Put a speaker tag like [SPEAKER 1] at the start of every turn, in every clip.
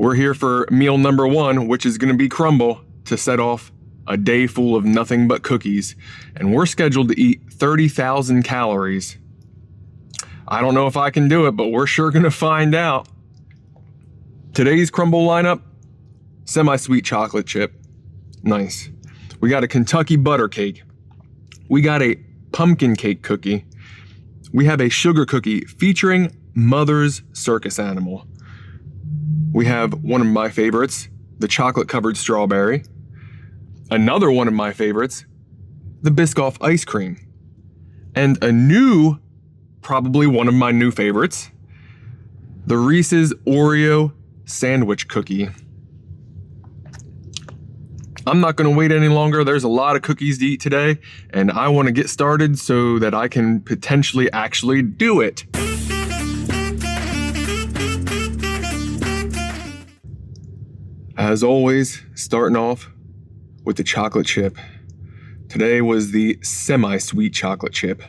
[SPEAKER 1] We're here for meal number 1, which is gonna be Crumbl, to set off a day full of nothing but cookies. And we're scheduled to eat 30,000 calories. I don't know if I can do it, but we're sure gonna find out. Today's Crumbl lineup, semi-sweet chocolate chip. Nice. We got a Kentucky butter cake. We got a pumpkin cake cookie. We have a sugar cookie featuring Mother's circus animal. We have one of my favorites, the chocolate covered strawberry. Another one of my favorites, the Biscoff ice cream. And a new, probably one of my new favorites, the Reese's Oreo sandwich cookie. I'm not gonna wait any longer. There's a lot of cookies to eat today, and I wanna get started so that I can potentially actually do it. As always, starting off with the chocolate chip. Today was the semi-sweet chocolate chip.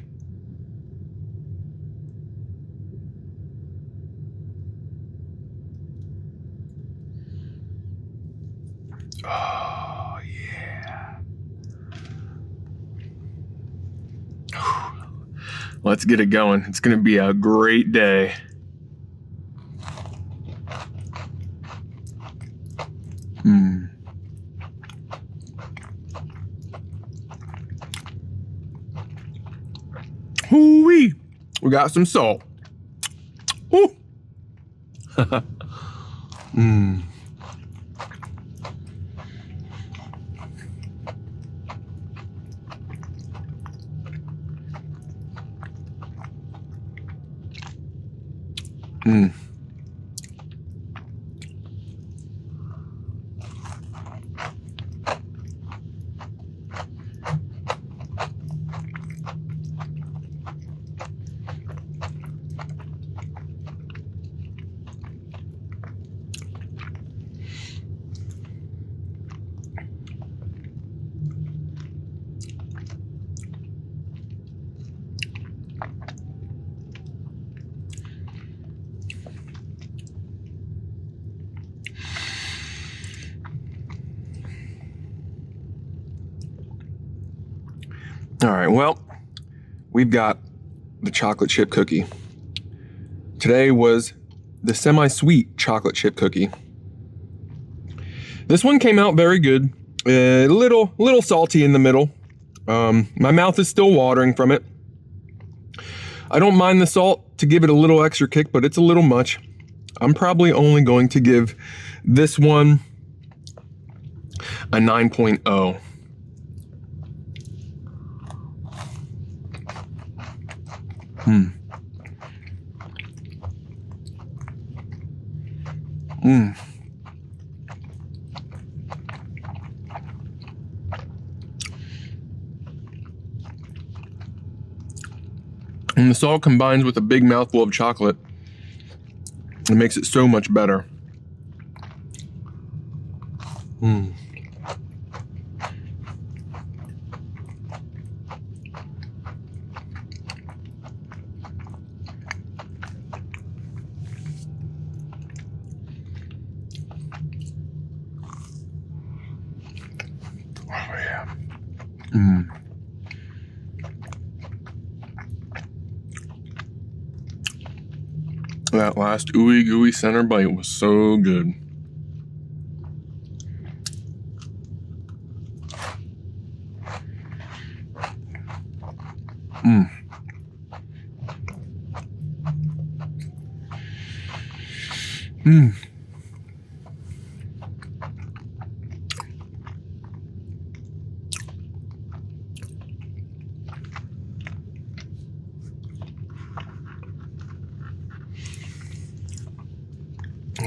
[SPEAKER 1] Oh, yeah. Let's get it going. It's gonna be a great day. Hoo-wee! We got some salt. Ooh. All right, well, we've got the chocolate chip cookie. Today was the semi-sweet chocolate chip cookie. This one came out very good. A little salty in the middle. My mouth is still watering from it. I don't mind the salt to give it a little extra kick, but it's a little much. I'm probably only going to give this one a 9.0. And the salt combines with a big mouthful of chocolate. It makes it so much better. That last ooey gooey center bite was so good.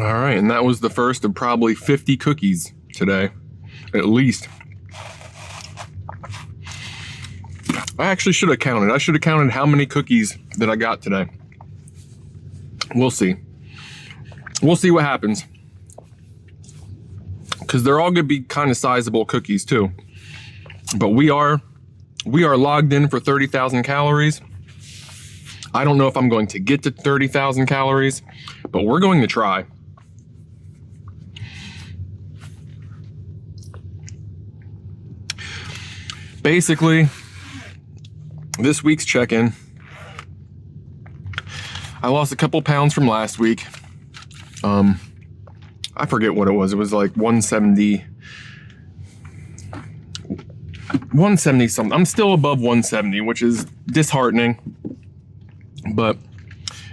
[SPEAKER 1] All right, and that was the first of probably 50 cookies today, at least. I actually should have counted. I should have counted how many cookies that I got today. We'll see. We'll see what happens. Because they're all gonna be kind of sizable cookies too. But we are logged in for 30,000 calories. I don't know if I'm going to get to 30,000 calories, but we're going to try. basically, this week's check-in, I lost a couple pounds from last week. I forget what it was. It was like 170 something. I'm still above 170, which is disheartening, but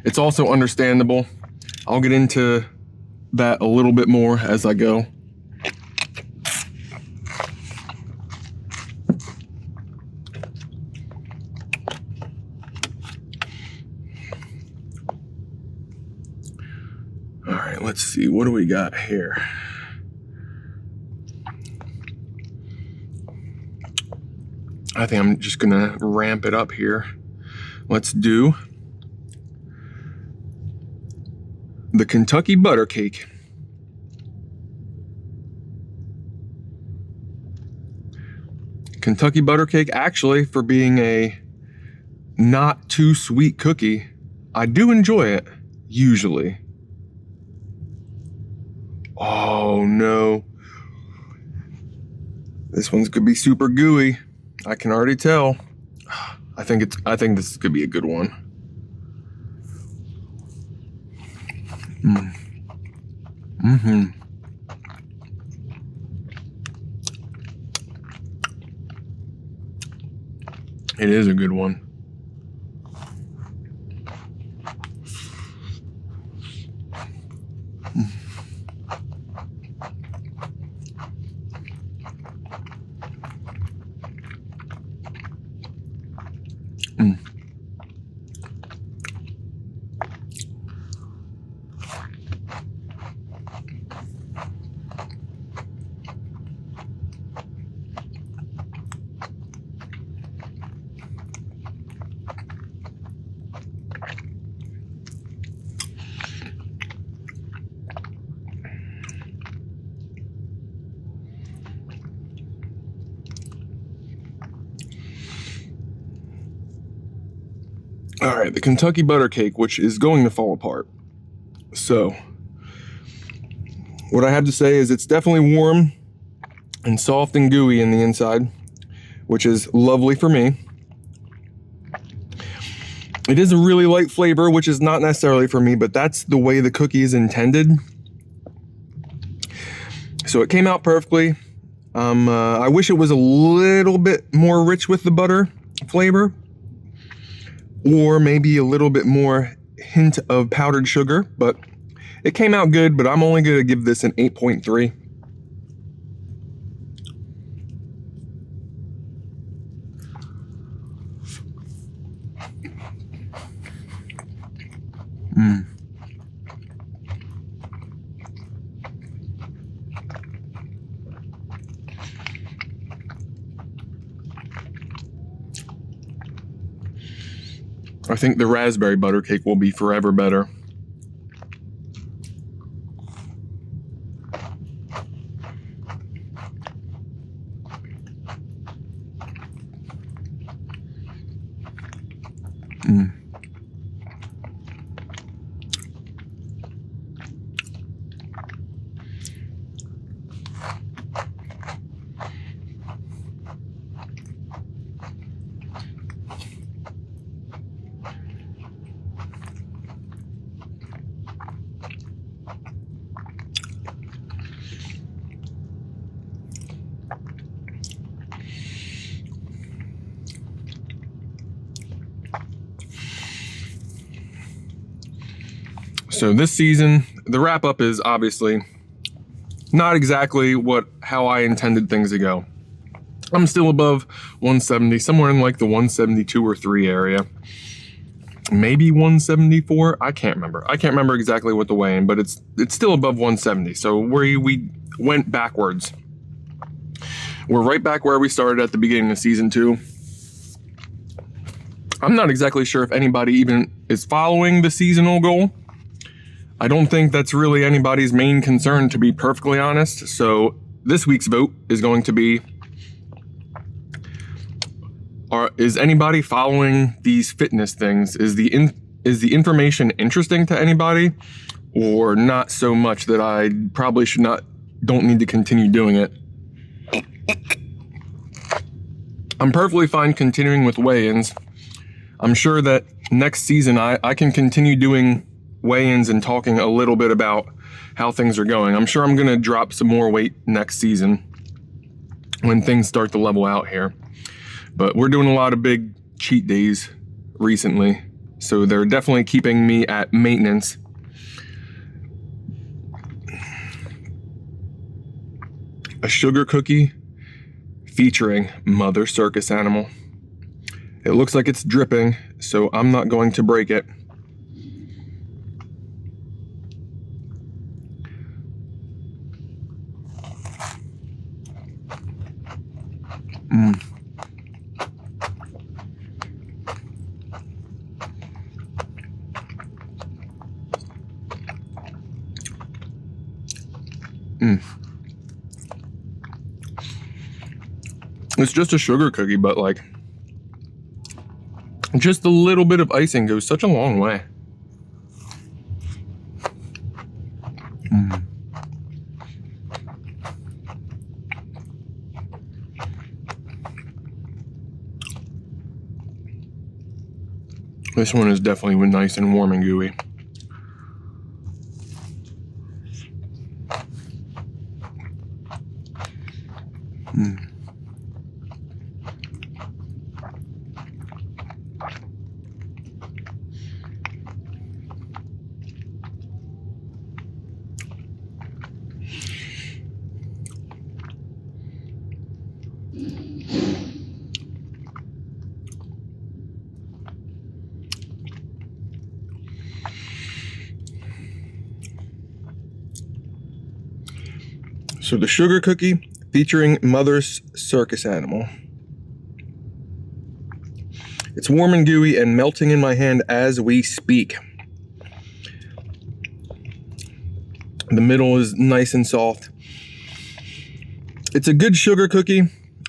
[SPEAKER 1] it's also understandable. I'll get into that a little bit more as I go. All right, let's see. What do we got here? I think I'm just gonna ramp it up here. Let's do the Kentucky butter cake. Kentucky butter cake, actually, for being a not too sweet cookie, I do enjoy it, usually. Oh no. This one's gonna be super gooey. I can already tell. I think this could be a good one. Mm-hmm. It is a good one. All right, the Kentucky butter cake, which is going to fall apart. So, what I have to say is it's definitely warm and soft and gooey in the inside, which is lovely for me. It is a really light flavor, which is not necessarily for me, but that's the way the cookie is intended. So it came out perfectly. I wish it was a little bit more rich with the butter flavor, or maybe a little bit more hint of powdered sugar, but it came out good, but I'm only gonna give this an 8.3. I think the raspberry butter cake will be forever better. So this season, the wrap up is obviously not exactly how I intended things to go. I'm still above 170, somewhere in like the 172 or 3 area. Maybe 174, I can't remember. I can't remember exactly what the weigh-in, but it's still above 170. So we went backwards. We're right back where we started at the beginning of season 2. I'm not exactly sure if anybody even is following the seasonal goal. I don't think that's really anybody's main concern, to be perfectly honest. So this week's vote is going to be, is anybody following these fitness things? Is the information interesting to anybody, or not so much that I probably don't need to continue doing it? I'm perfectly fine continuing with weigh-ins. I'm sure that next season I can continue doing weigh-ins and talking a little bit about how things are going. I'm sure I'm gonna drop some more weight next season when things start to level out here. But we're doing a lot of big cheat days recently, so they're definitely keeping me at maintenance. A sugar cookie featuring mother circus animal. It looks like it's dripping, so I'm not going to break it. It's just a sugar cookie, but like, just a little bit of icing goes such a long way. This one is definitely nice and warm and gooey. So the sugar cookie featuring mother's circus animal. It's warm and gooey and melting in my hand as we speak. The middle is nice and soft. It's a good sugar cookie.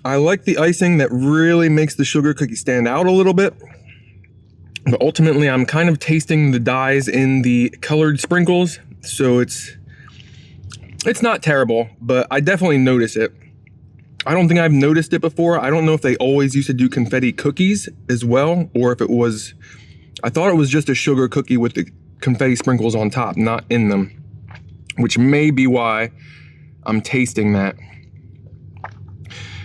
[SPEAKER 1] I like the icing that really makes the sugar cookie stand out a little bit. But ultimately, I'm kind of tasting the dyes in the colored sprinkles, so it's not terrible, but I definitely notice it. I don't think I've noticed it before. I don't know if they always used to do confetti cookies as well, or if it was, I thought it was just a sugar cookie with the confetti sprinkles on top, not in them, which may be why I'm tasting that.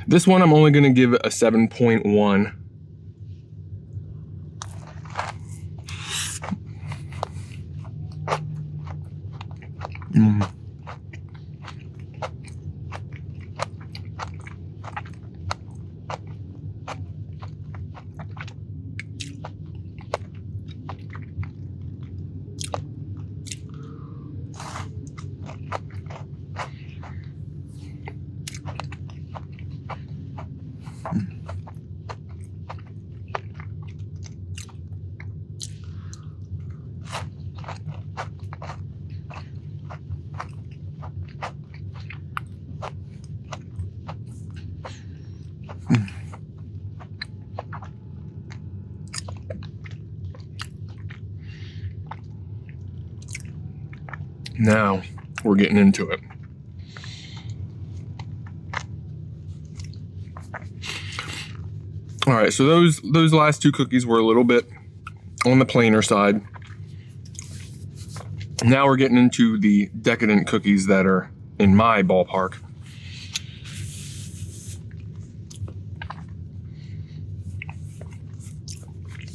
[SPEAKER 1] This one I'm only gonna give it a 7.1. Now we're getting into it. All right, so those last two cookies were a little bit on the plainer side. Now we're getting into the decadent cookies that are in my ballpark.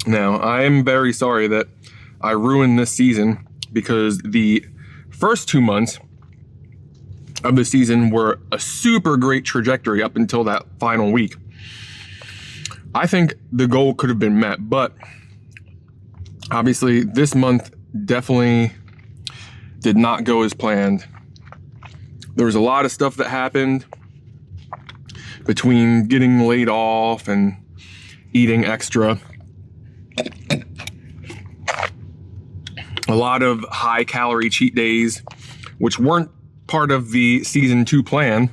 [SPEAKER 1] Now, I am very sorry that I ruined this season, because the first 2 months of the season were a super great trajectory up until that final week. I think the goal could have been met, but obviously this month definitely did not go as planned. There was a lot of stuff that happened between getting laid off and eating extra. A lot of high calorie cheat days, which weren't part of the season 2 plan.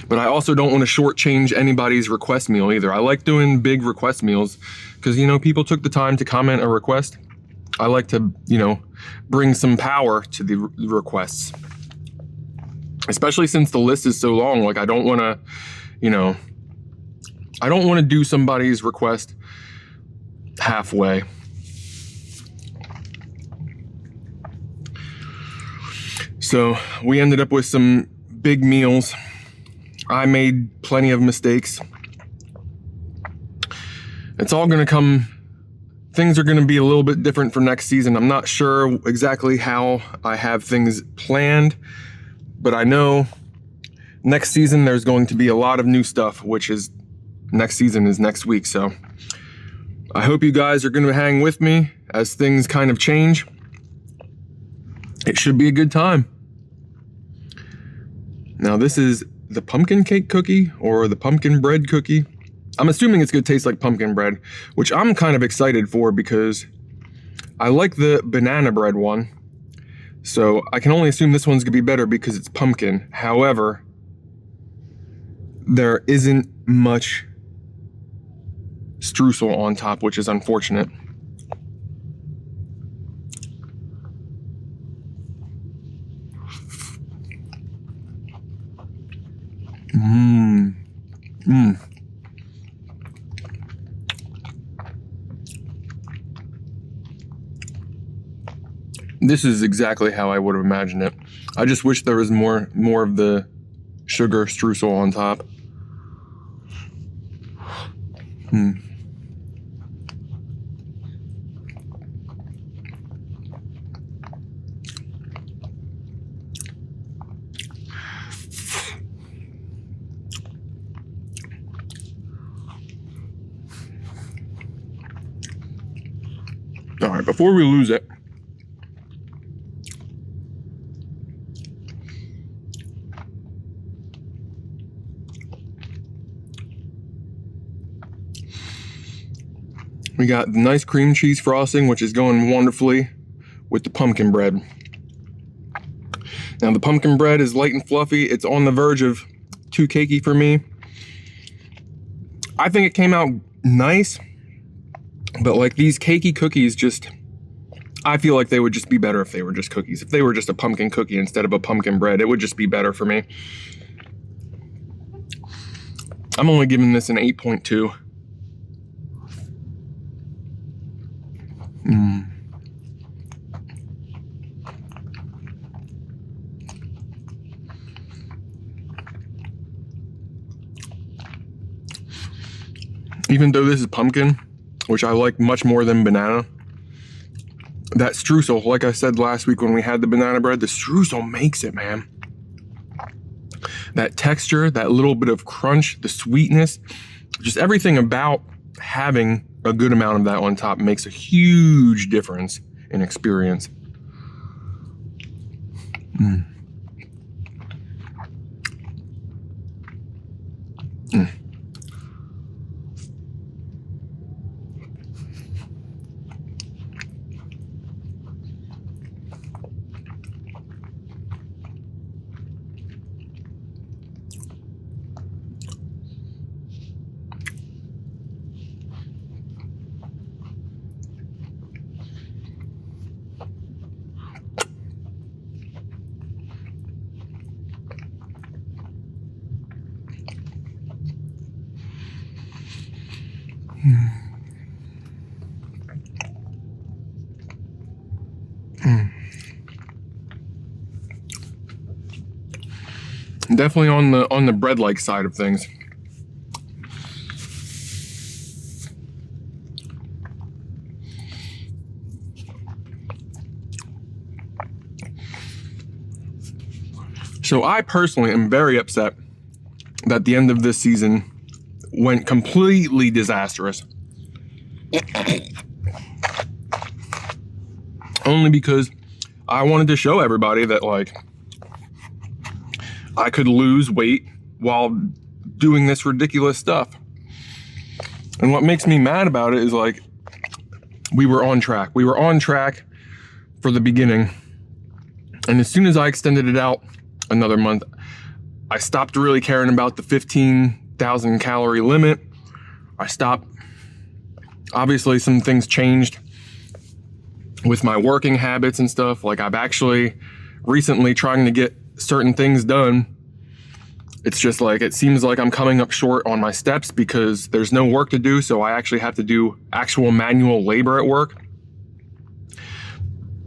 [SPEAKER 1] But I also don't want to shortchange anybody's request meal either. I like doing big request meals because, you know, people took the time to comment a request. I like to, you know, bring some power to the requests. Especially since the list is so long. Like, I don't want to, you know, I don't want to do somebody's request halfway. So we ended up with some big meals. I made plenty of mistakes. It's all gonna come, things are gonna be a little bit different for next season. I'm not sure exactly how I have things planned, but I know next season there's going to be a lot of new stuff, which is, next season is next week. So I hope you guys are gonna hang with me as things kind of change. It should be a good time. Now this is the pumpkin cake cookie or the pumpkin bread cookie. I'm assuming it's gonna taste like pumpkin bread, which I'm kind of excited for because I like the banana bread one. So I can only assume this one's gonna be better because it's pumpkin. However, there isn't much streusel on top, which is unfortunate. This is exactly how I would have imagined it. I just wish there was more of the sugar streusel on top. All right, before we lose it, we got the nice cream cheese frosting, which is going wonderfully with the pumpkin bread. Now the pumpkin bread is light and fluffy. It's on the verge of too cakey for me. I think it came out nice, but like these cakey cookies just, I feel like they would just be better if they were just cookies. If they were just a pumpkin cookie instead of a pumpkin bread, it would just be better for me. I'm only giving this an 8.2. Even though this is pumpkin, which I like much more than banana, that streusel, like I said last week when we had the banana bread, the streusel makes it, man. That texture, that little bit of crunch, the sweetness, just everything about having a good amount of that on top makes a huge difference in experience. Definitely on the bread-like side of things. So I personally am very upset that the end of this season went completely disastrous. Only because I wanted to show everybody that like I could lose weight while doing this ridiculous stuff. And what makes me mad about it is like we were on track. We were on track for the beginning. And as soon as I extended it out another month, I stopped really caring about the 15,000 calorie limit. I stopped. Obviously, some things changed with my working habits and stuff. Like I've actually recently trying to get certain things done. It's just like, it seems like I'm coming up short on my steps because there's no work to do, so I actually have to do actual manual labor at work.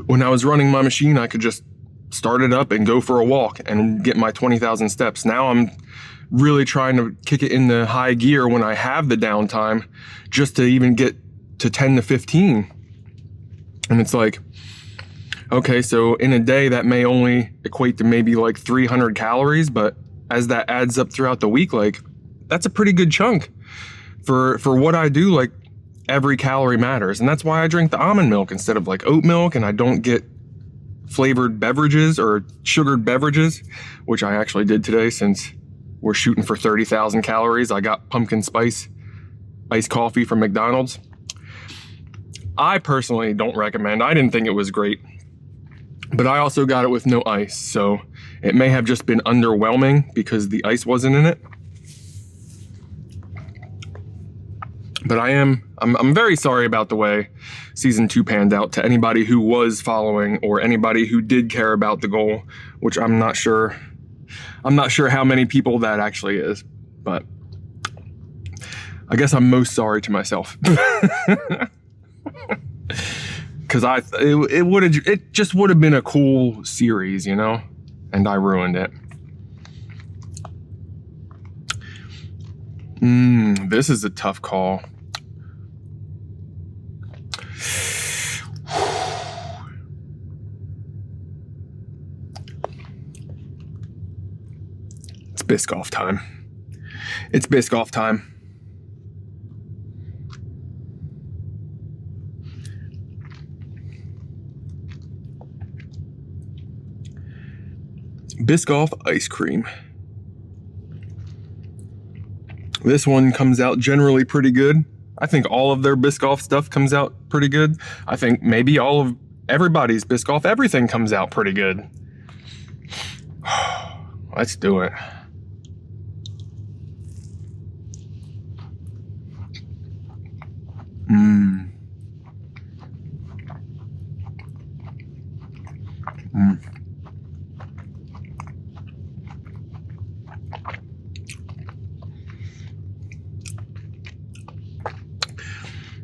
[SPEAKER 1] When I was running my machine, I could just start it up and go for a walk and get my 20,000 steps. Now I'm really trying to kick it into high gear when I have the downtime just to even get to 10 to 15. And it's like, okay, so in a day that may only equate to maybe like 300 calories, but as that adds up throughout the week, like that's a pretty good chunk for what I do. Like every calorie matters. And that's why I drink the almond milk instead of like oat milk, and I don't get flavored beverages or sugared beverages, which I actually did today since we're shooting for 30,000 calories. I got pumpkin spice iced coffee from McDonald's. I personally don't recommend. I didn't think it was great, but I also got it with no ice, so it may have just been underwhelming because the ice wasn't in it. But I'm very sorry about the way season 2 panned out to anybody who was following or anybody who did care about the goal, which I'm not sure how many people that actually is, but I guess I'm most sorry to myself. Cause it just would have been a cool series, you know, and I ruined it. This is a tough call. It's Biscoff time. It's Biscoff time. Biscoff ice cream. This one comes out generally pretty good. I think all of their Biscoff stuff comes out pretty good. I think maybe all of everybody's Biscoff, everything comes out pretty good. Let's do it.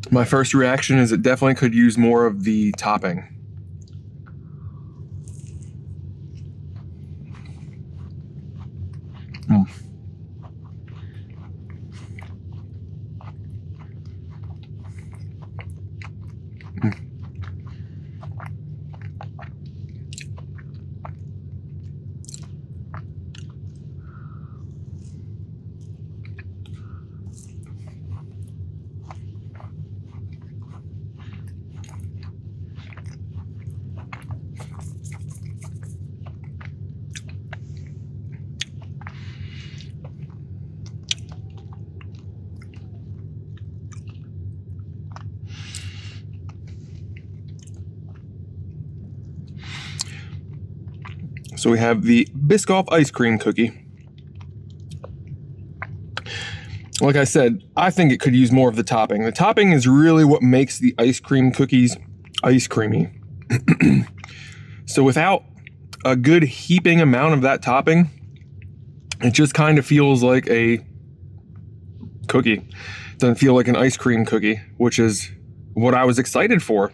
[SPEAKER 1] My first reaction is it definitely could use more of the topping. So we have the Biscoff ice cream cookie. Like I said, I think it could use more of the topping. The topping is really what makes the ice cream cookies ice creamy. So without a good heaping amount of that topping, it just kind of feels like a cookie. It doesn't feel like an ice cream cookie, which is what I was excited for.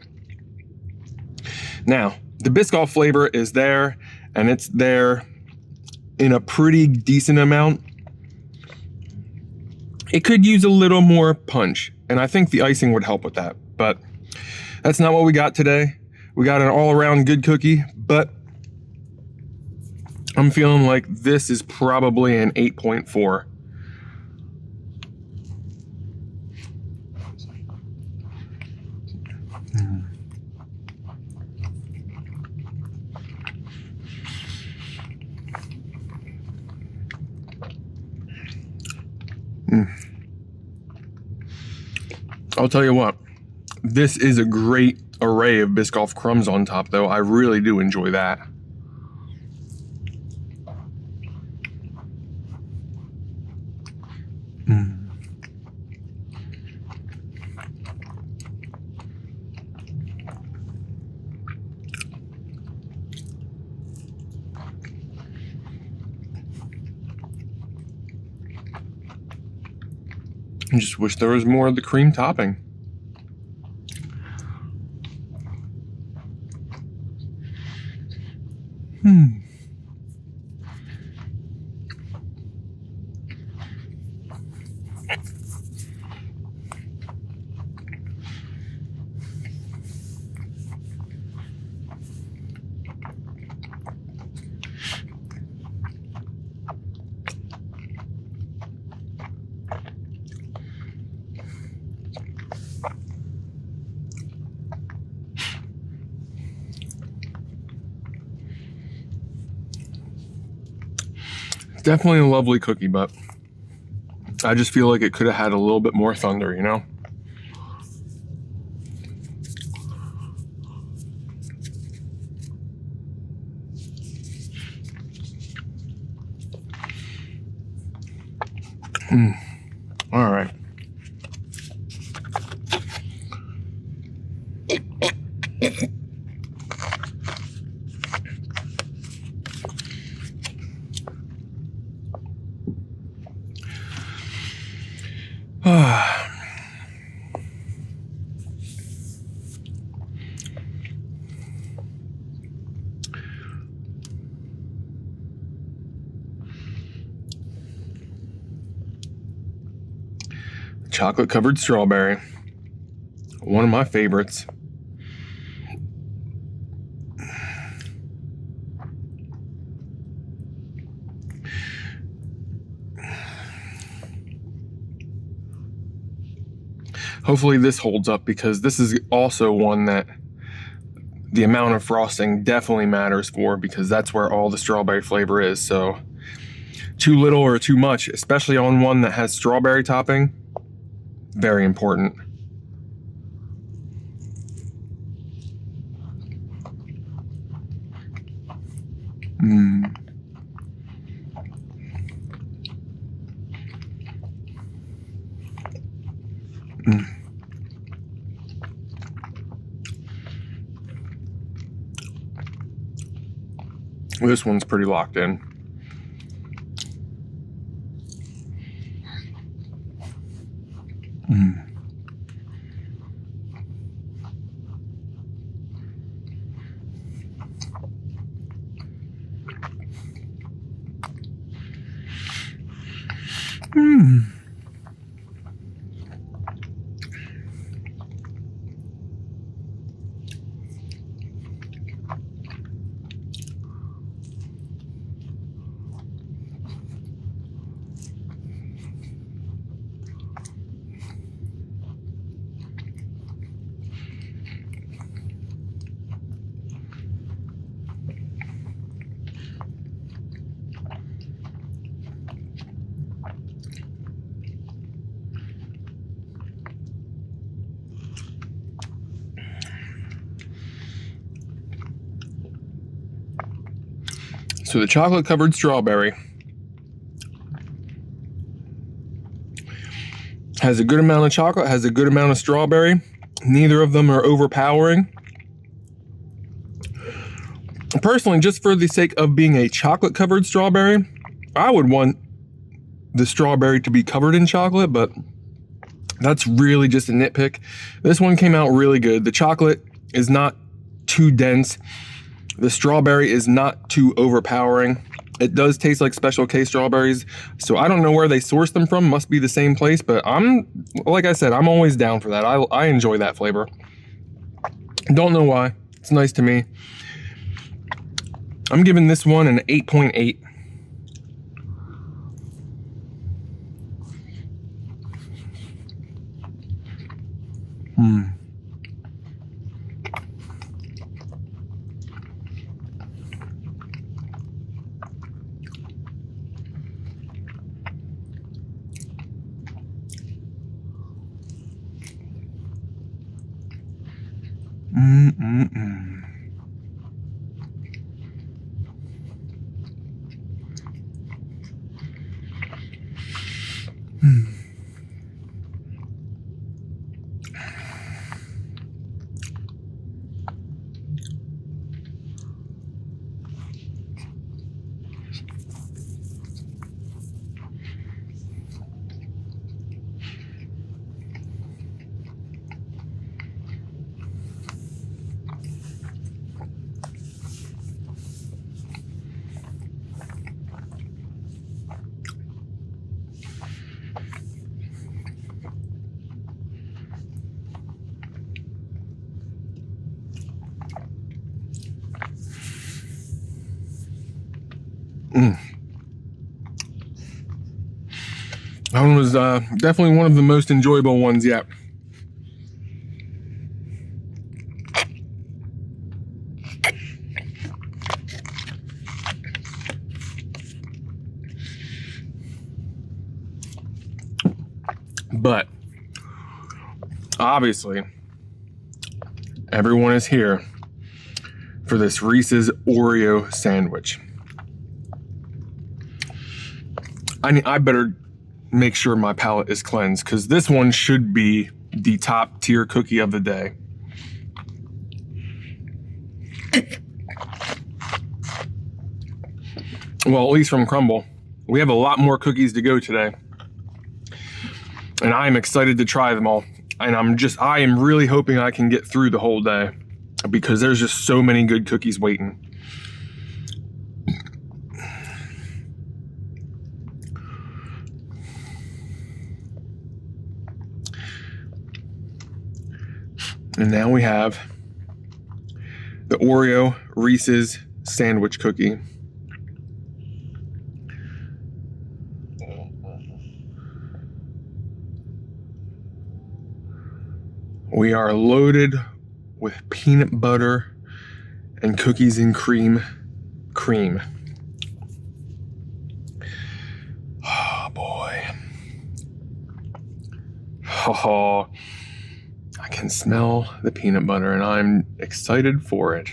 [SPEAKER 1] Now, the Biscoff flavor is there, and it's there in a pretty decent amount. It could use a little more punch, and I think the icing would help with that, but that's not what we got today. We got an all-around good cookie, but I'm feeling like this is probably an 8.4. I'll tell you what, this is a great array of Biscoff crumbs on top, though. I really do enjoy that. I just wish there was more of the cream topping. Definitely a lovely cookie, but I just feel like it could have had a little bit more thunder, you know? All right. Chocolate covered strawberry. One of my favorites. Hopefully this holds up, because this is also one that the amount of frosting definitely matters for, because that's where all the strawberry flavor is. So too little or too much, especially on one that has strawberry topping, very important. This one's pretty locked in. So the chocolate covered strawberry has a good amount of chocolate, has a good amount of strawberry. Neither of them are overpowering. Personally, just for the sake of being a chocolate covered strawberry, I would want the strawberry to be covered in chocolate, but that's really just a nitpick. This one came out really good. The chocolate is not too dense. The strawberry is not too overpowering. It does taste like Special K strawberries, so I don't know where they source them from. Must be the same place, but like I said, I'm always down for that. I enjoy that flavor. Don't know why. It's nice to me. I'm giving this one an 8.8. That one was definitely one of the most enjoyable ones yet. But obviously, everyone is here for this Reese's Oreo sandwich. I better make sure my palate is cleansed, because this one should be the top tier cookie of the day. Well, at least from Crumbl. We have a lot more cookies to go today, and I am excited to try them all. And I am really hoping I can get through the whole day, because there's just so many good cookies waiting. And now we have the Oreo Reese's sandwich cookie. We are loaded with peanut butter and cookies and cream. Oh boy. Oh, I can smell the peanut butter and I'm excited for it.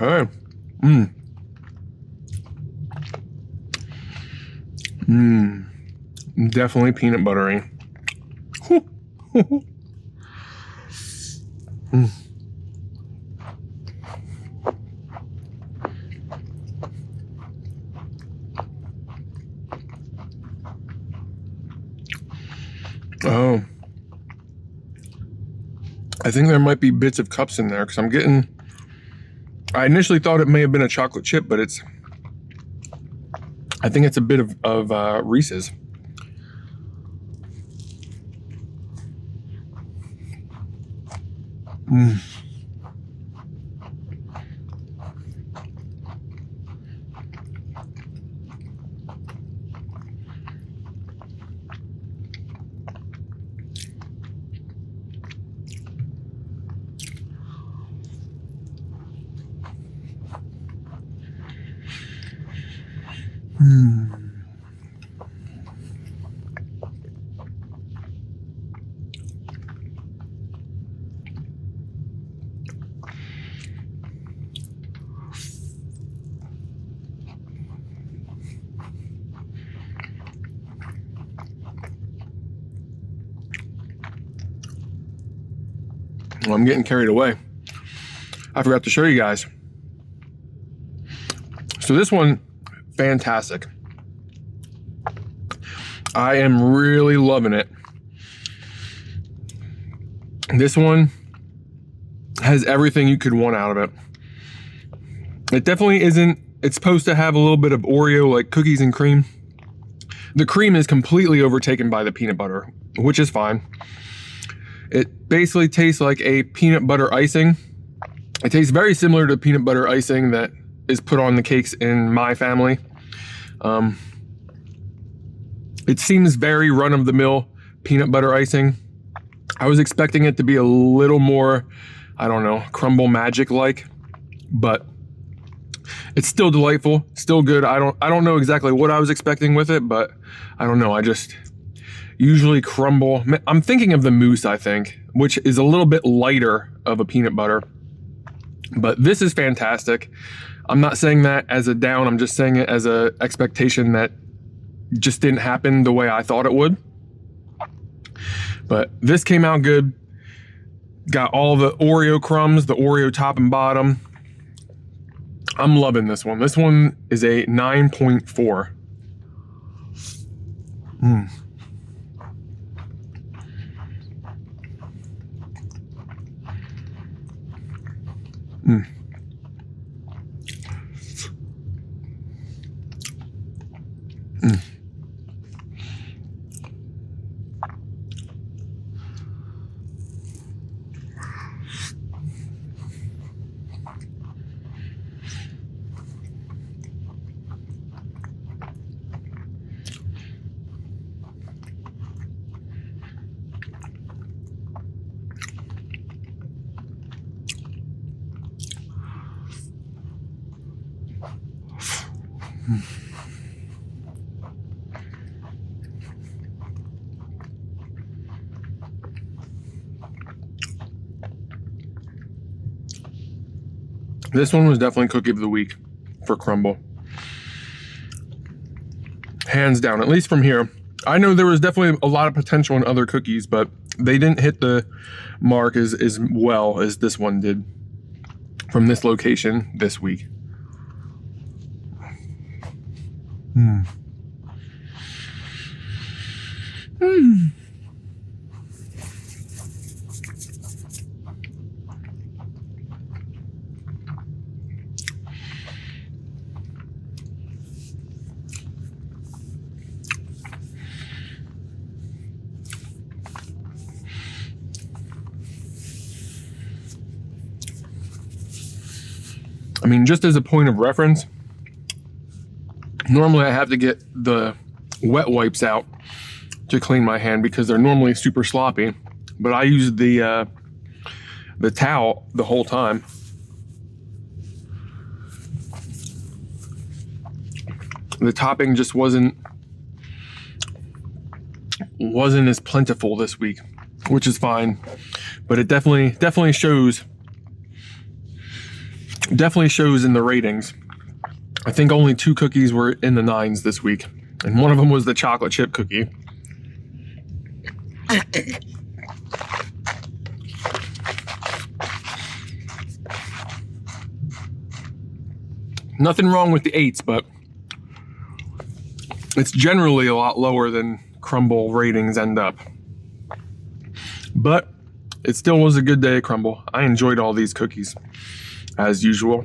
[SPEAKER 1] Okay. Definitely peanut buttery. Oh. I think there might be bits of cups in there, because I initially thought it may have been a chocolate chip, but I think it's a bit of Reese's. Well, I'm getting carried away. I forgot to show you guys. So this one, fantastic. I am really loving it. This one has everything you could want out of it. It definitely isn't, it's supposed to have a little bit of Oreo, like cookies and cream. The cream is completely overtaken by the peanut butter, which is fine. It basically tastes like a peanut butter icing. It tastes very similar to peanut butter icing that is put on the cakes in my family. It seems very run-of-the-mill peanut butter icing. I was expecting it to be a little more, I don't know, Crumbl magic-like, but it's still delightful, still good. I don't know exactly what I was expecting with it, but I don't know. I just usually Crumbl. I'm thinking of the mousse, I think, which is a little bit lighter of a peanut butter, but this is fantastic. I'm not saying that as a down. I'm just saying it as a expectation that just didn't happen the way I thought it would. But this came out good. Got all the Oreo crumbs, the Oreo top and bottom. I'm loving this one. This one is a 9.4. This one was definitely cookie of the week for Crumbl. Hands down, at least from here. I know there was definitely a lot of potential in other cookies, but they didn't hit the mark as well as this one did from this location this week. Mm. Mm. I mean, just as a point of reference, normally I have to get the wet wipes out to clean my hand because they're normally super sloppy, but I use the towel the whole time. The topping just wasn't as plentiful this week, which is fine, but it definitely shows in the ratings. I think only 2 cookies were in the 9s this week, and one of them was the chocolate chip cookie. Nothing wrong with the 8s, but it's generally a lot lower than Crumbl ratings end up. But it still was a good day at Crumbl. I enjoyed all these cookies, as usual.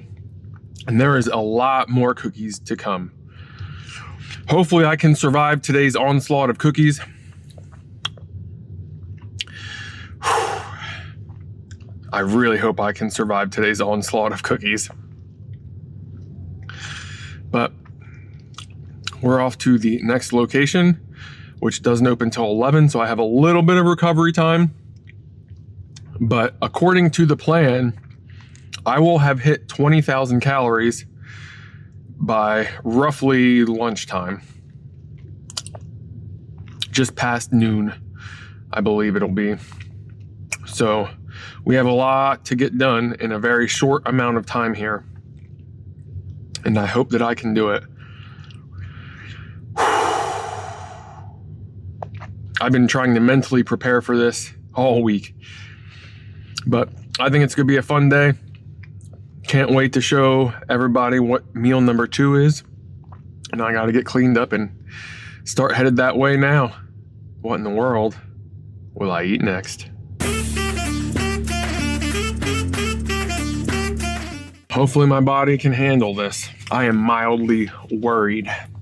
[SPEAKER 1] And there is a lot more cookies to come. Hopefully I can survive today's onslaught of cookies. I really hope I can survive today's onslaught of cookies. But we're off to the next location, which doesn't open until 11, so I have a little bit of recovery time. But according to the plan, I will have hit 20,000 calories by roughly lunchtime. Just past noon, I believe it'll be. So we have a lot to get done in a very short amount of time here. And I hope that I can do it. I've been trying to mentally prepare for this all week. But I think it's gonna be a fun day. Can't wait to show everybody what meal number 2 is. And I gotta get cleaned up and start headed that way now. What in the world will I eat next? Hopefully my body can handle this. I am mildly worried.